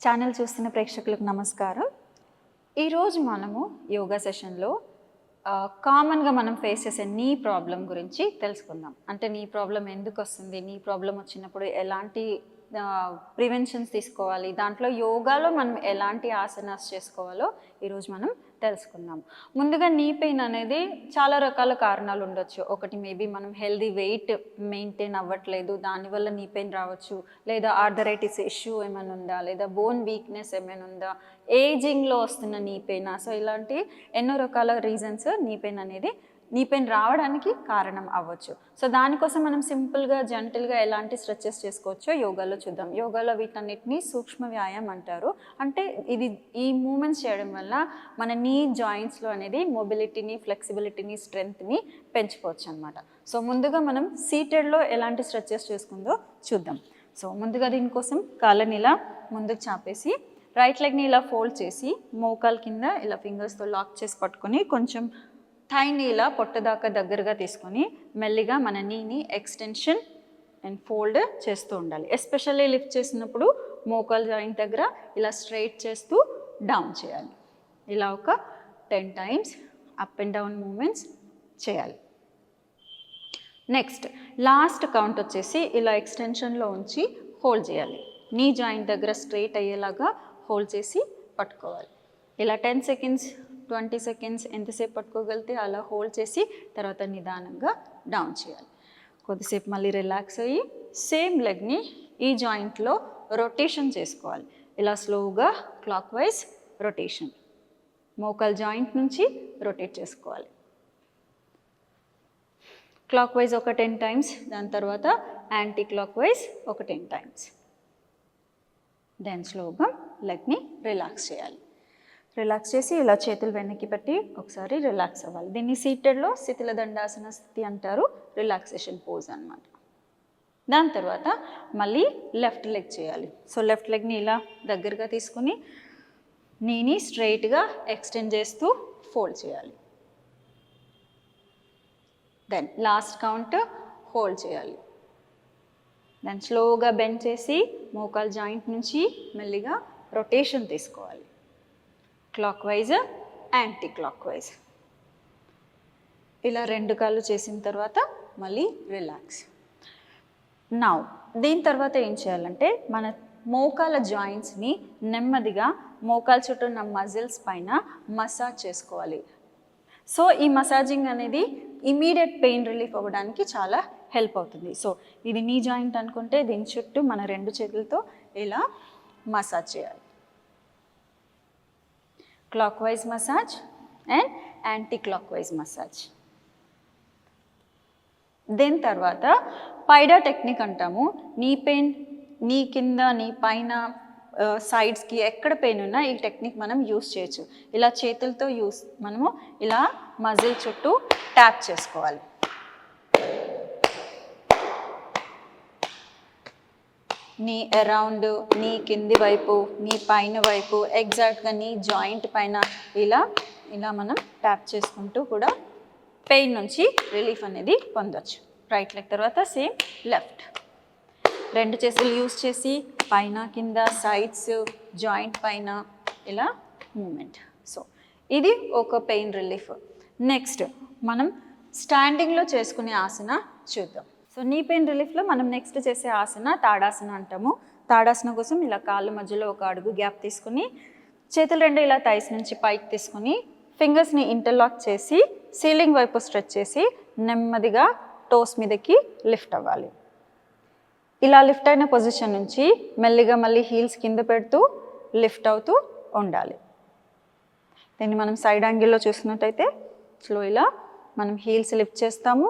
Channel చూస్తున్న ప్రేక్షకులకు నమస్కారం. ఈరోజు మనము యోగా సెషన్లో కామన్గా మనం ఫేస్ చేసే నీ ప్రాబ్లం గురించి తెలుసుకుందాం. అంటే నీ ప్రాబ్లం ఎందుకు వస్తుంది, నీ ప్రాబ్లం వచ్చినప్పుడు ఎలాంటి ప్రివెన్షన్స్ తీసుకోవాలి, దాంట్లో యోగాలో మనం ఎలాంటి ఆసనాస్ చేసుకోవాలో ఈరోజు మనం తెలుసుకుందాం. ముందుగా నీ పెయిన్ అనేది చాలా రకాల కారణాలు ఉండొచ్చు. ఒకటి మేబీ మనం హెల్దీ వెయిట్ మెయింటైన్ అవ్వట్లేదు, దానివల్ల నీ పెయిన్ రావచ్చు. లేదా ఆర్థరైటిస్ ఇష్యూ ఏమైనా ఉందా, లేదా బోన్ వీక్నెస్ ఏమైనా ఉందా, ఏజింగ్లో వస్తున్న నీ పెయిన్. సో ఇలాంటి ఎన్నో రకాల రీజన్స్ నీ పెయిన్ రావడానికి కారణం అవ్వచ్చు. సో దానికోసం మనం సింపుల్గా జెంటిల్గా ఎలాంటి స్ట్రెచెస్ చేసుకోవచ్చో యోగాలో చూద్దాం. యోగాలో వీటన్నిటిని సూక్ష్మ వ్యాయామం అంటారు. అంటే ఈ మూమెంట్స్ చేయడం వల్ల మన నీ జాయింట్స్లో అనేది మొబిలిటీని, ఫ్లెక్సిబిలిటీని, స్ట్రెంగ్త్ని పెంచుకోవచ్చు అనమాట. సో ముందుగా మనం సీటెడ్లో ఎలాంటి స్ట్రెచెస్ చేసుకుందో చూద్దాం. సో ముందుగా దీనికోసం కాళ్ళని ఇలా ముందుకు చాపేసి రైట్ లెగ్ని ఇలా ఫోల్డ్ చేసి మోకాల కింద ఇలా ఫింగర్స్తో లాక్ చేసి పట్టుకొని కొంచెం థైని ఇలా పొట్టదాకా దగ్గరగా తీసుకొని మెల్లిగా మన నీని ఎక్స్టెన్షన్ అండ్ ఫోల్డ్ చేస్తూ ఉండాలి. ఎస్పెషల్లీ లిఫ్ట్ చేసినప్పుడు మోకాల్ జాయింట్ దగ్గర ఇలా స్ట్రైట్ చేస్తూ డౌన్ చేయాలి. ఇలా ఒక 10 times up and down moments చేయాలి. నెక్స్ట్ లాస్ట్ కౌంట్ వచ్చేసి ఇలా ఎక్స్టెన్షన్లో ఉంచి హోల్డ్ చేయాలి. నీ జాయింట్ దగ్గర స్ట్రైట్ అయ్యేలాగా హోల్డ్ చేసి పట్టుకోవాలి. ఇలా 10 seconds 20 seconds ఎంతసేపు పట్టుకోగలిగితే అలా హోల్డ్ చేసి తర్వాత నిదానంగా డౌన్ చేయాలి. కొద్దిసేపు మళ్ళీ రిలాక్స్ అయ్యి సేమ్ లెగ్ని ఈ జాయింట్లో రొటేషన్ చేసుకోవాలి. ఇలా స్లోగా క్లాక్ వైజ్ రొటేషన్, మోకాల్ జాయింట్ నుంచి రొటేట్ చేసుకోవాలి. క్లాక్ వైజ్ ఒక 10 times, దాని తర్వాత యాంటీ క్లాక్ వైజ్ ఒక 10 times. దెన్ స్లోగా లెగ్ని రిలాక్స్ చేయాలి. రిలాక్స్ చేసి ఇలా చేతులు వెనక్కి పెట్టి ఒకసారి రిలాక్స్ అవ్వాలి. దీన్ని సీటెడ్లో శిథిల దండాసన స్థితి అంటారు, రిలాక్సేషన్ పోజ్ అన్నమాట. దాని తర్వాత మళ్ళీ లెఫ్ట్ లెగ్ చేయాలి. సో లెఫ్ట్ లెగ్ని ఇలా దగ్గరగా తీసుకుని నీని స్ట్రైట్గా ఎక్స్టెండ్ చేస్తూ ఫోల్డ్ చేయాలి. దెన్ లాస్ట్ కౌంట్ హోల్డ్ చేయాలి. దెన్ స్లోగా బెండ్ చేసి మోకాల్ జాయింట్ నుంచి మెల్లిగా రొటేషన్ తీసుకోవాలి. Clock wise, anti clock wise. ఇలా 2 కాళ్ళు చేసిన తర్వాత మళ్ళీ రిలాక్స్. నౌ దీని తర్వాత ఏం చేయాలంటే మన మోకాల జాయింట్స్ని నెమ్మదిగా మోకాల చుట్టూ ఉన్న మజిల్స్ పైన మసాజ్ చేసుకోవాలి. సో ఈ మసాజింగ్ అనేది ఇమీడియట్ పెయిన్ రిలీఫ్ అవ్వడానికి చాలా హెల్ప్ అవుతుంది. సో ఇది నీ జాయింట్ అనుకుంటే దీని చుట్టూ మన 2 చేతులతో ఇలా మసాజ్ చేయాలి. Clock wise massage and anti clock wise massage. దీని తర్వాత పైడా టెక్నిక్ అంటాము. నీ పెయిన్ నీ కింద, నీ పైన, సైడ్స్కి ఎక్కడ పెయిన్ ఉన్నా ఈ టెక్నిక్ మనం యూస్ చేయొచ్చు. ఇలా చేతులతో మనము ఇలా మజిల్ చుట్టూ ట్యాప్ చేసుకోవాలి. నీ అరౌండ్, నీ కింది వైపు, నీ పైన వైపు, ఎగ్జాక్ట్గా నీ జాయింట్ పైన ఇలా మనం ట్యాప్ చేసుకుంటూ కూడా పెయిన్ నుంచి రిలీఫ్ అనేది పొందొచ్చు. రైట్ లెగ్ తర్వాత సేమ్ లెఫ్ట్. 2 చేతులు యూస్ చేసి పైన, కింద, సైడ్స్, జాయింట్ పైన ఇలా మూమెంట్. సో ఇది ఒక పెయిన్ రిలీఫ్. నెక్స్ట్ మనం స్టాండింగ్లో చేసుకునే ఆసన చూద్దాం. సో నీ పెయిన్ రిలీఫ్లో మనం నెక్స్ట్ చేసే ఆసన తాడాసన అంటాము. తాడాసన కోసం ఇలా కాళ్ళ మధ్యలో ఒక అడుగు గ్యాప్ తీసుకుని చేతులు 2 ఇలా థైస్ నుంచి పైకి తీసుకుని ఫింగర్స్ని ఇంటర్లాక్ చేసి సీలింగ్ వైపు స్ట్రెచ్ చేసి నెమ్మదిగా టోస్ మీదకి లిఫ్ట్ అవ్వాలి. ఇలా లిఫ్ట్ అయిన పొజిషన్ నుంచి మెల్లిగా మళ్ళీ హీల్స్ కింద పెడుతూ లిఫ్ట్ అవుతూ ఉండాలి. దీన్ని మనం సైడ్ యాంగిల్లో చూసినట్టయితే స్లో ఇలా మనం హీల్స్ లిఫ్ట్ చేస్తాము,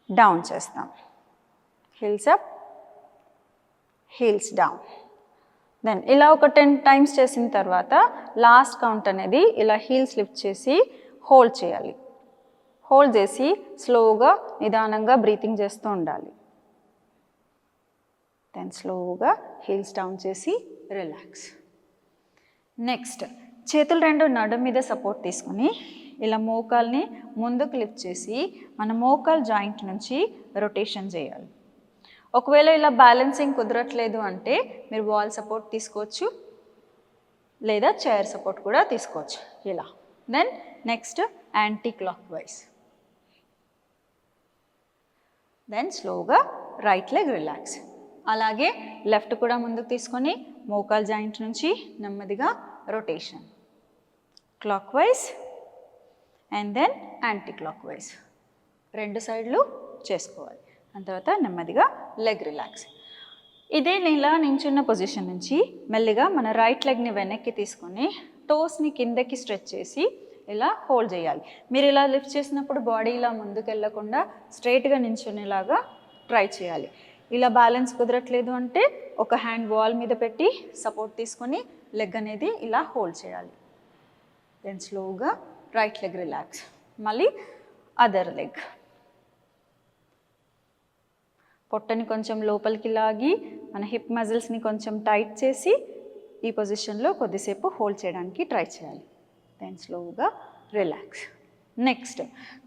డౌన్ చేస్తాం, heels up, heels down. Then ఇలా ఒక 10 times చేసిన తర్వాత లాస్ట్ కౌంట్ అనేది ఇలా హీల్స్ లిఫ్ట్ చేసి హోల్డ్ చేయాలి. హోల్డ్ చేసి స్లోగా నిదానంగా బ్రీతింగ్ చేస్తూ ఉండాలి. దెన్ స్లోగా హీల్స్ డౌన్ చేసి రిలాక్స్. నెక్స్ట్ చేతులు 2 నడుం మీద సపోర్ట్ తీసుకుని ఇలా మోకాల్ని ముందుకు లిఫ్ట్ చేసి మన మోకాల్ జాయింట్ నుంచి రొటేషన్ చేయాలి. ఒకవేళ ఇలా బ్యాలెన్సింగ్ కుదరట్లేదు అంటే మీరు వాల్ సపోర్ట్ తీసుకోవచ్చు, లేదా చైర్ సపోర్ట్ కూడా తీసుకోవచ్చు ఇలా. Then next anticlockwise. Then స్లోగా రైట్ లెగ్ రిలాక్స్. అలాగే లెఫ్ట్ కూడా ముందుకు తీసుకొని మోకాల్ జాయింట్ నుంచి నెమ్మదిగా rotation, clockwise and then anticlockwise. 2 సైడ్లు చేసుకోవాలి. దాని తర్వాత నెమ్మదిగా లెగ్ రిలాక్స్. ఇదే ఇలా నించున్న పొజిషన్ నుంచి మెల్లిగా మన రైట్ లెగ్ని వెనక్కి తీసుకొని టోస్ని కిందకి స్ట్రెచ్ చేసి ఇలా హోల్డ్ చేయాలి. మీరు ఇలా లిఫ్ట్ చేసినప్పుడు బాడీ ఇలా ముందుకు వెళ్ళకుండా స్ట్రైట్గా నించునేలాగా ట్రై చేయాలి. ఇలా బ్యాలెన్స్ కుదరట్లేదు అంటే ఒక హ్యాండ్ వాల్ మీద పెట్టి సపోర్ట్ తీసుకొని లెగ్ అనేది ఇలా హోల్డ్ చేయాలి. దెన్ స్లోగా రైట్ లెగ్ రిలాక్స్. మళ్ళీ అదర్ లెగ్. పొట్టని కొంచెం లోపలికి లాగి మన హిప్ మజిల్స్ని కొంచెం టైట్ చేసి ఈ పొజిషన్లో కొద్దిసేపు హోల్డ్ చేయడానికి ట్రై చేయాలి. దెన్ స్లోగా రిలాక్స్. నెక్స్ట్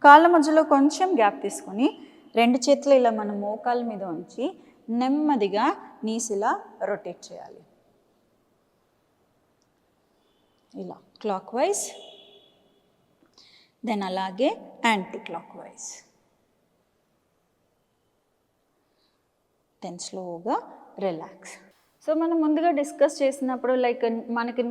కాళ్ళ మధ్యలో కొంచెం గ్యాప్ తీసుకొని 2 చేతులు ఇలా మన మోకాళ్ళ మీద ఉంచి నెమ్మదిగా నీస్ ఇలా రొటేట్ చేయాలి. ఇలా క్లాక్ వైజ్, దెన్ అలాగే యాంటీ క్లాక్ వైజ్. దెన్ స్లోగా రిలాక్స్. సో మనం ముందుగా డిస్కస్ చేసినప్పుడు లైక్ మనకి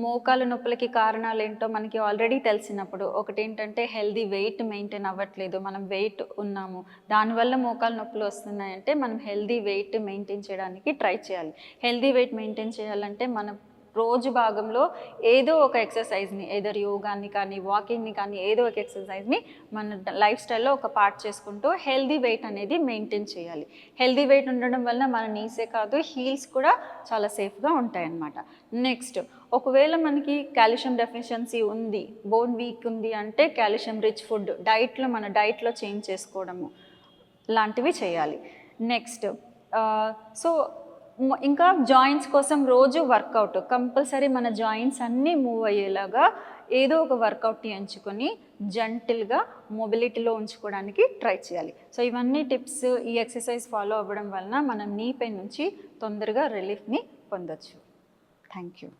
మోకాలు నొప్పులకి కారణాలు ఏంటో మనకి ఆల్రెడీ తెలిసినప్పుడు ఒకటి ఏంటంటే హెల్దీ వెయిట్ మెయింటైన్ అవ్వట్లేదు, మనం వెయిట్ ఉన్నాము, దానివల్ల మోకాలు నొప్పులు వస్తున్నాయంటే మనం హెల్దీ వెయిట్ మెయింటైన్ చేయడానికి ట్రై చేయాలి. హెల్దీ వెయిట్ మెయింటైన్ చేయాలంటే మనం రోజు భాగంలో ఏదో ఒక ఎక్సర్సైజ్ని, ఏదో యోగాని కానీ వాకింగ్ని కానీ ఏదో ఒక ఎక్సర్సైజ్ని మన లైఫ్ స్టైల్లో ఒక పార్ట్ చేసుకుంటూ హెల్దీ వెయిట్ అనేది మెయింటైన్ చేయాలి. హెల్దీ వెయిట్ ఉండడం వల్ల మన నీసే కాదు హీల్స్ కూడా చాలా సేఫ్గా ఉంటాయన్నమాట. నెక్స్ట్ ఒకవేళ మనకి కాల్షియం డెఫిషియన్సీ ఉంది, బోన్ వీక్ ఉంది అంటే కాల్షియం రిచ్ ఫుడ్ మన డైట్లో చేంజ్ చేసుకోవడము లాంటివి చేయాలి. నెక్స్ట్ సో ఇంకా జాయింట్స్ కోసం రోజు వర్కౌట్ కంపల్సరీ, మన జాయింట్స్ అన్నీ మూవ్ అయ్యేలాగా ఏదో ఒక వర్కౌట్ని ఎంచుకొని జెంటిల్గా మొబిలిటీలో ఉంచుకోవడానికి ట్రై చేయాలి. సో ఇవన్నీ టిప్స్, ఈ ఎక్సర్సైజ్ ఫాలో అవ్వడం వలన మనం నీ పెయిన్ నుంచి తొందరగా రిలీఫ్ని పొందొచ్చు. Thank you.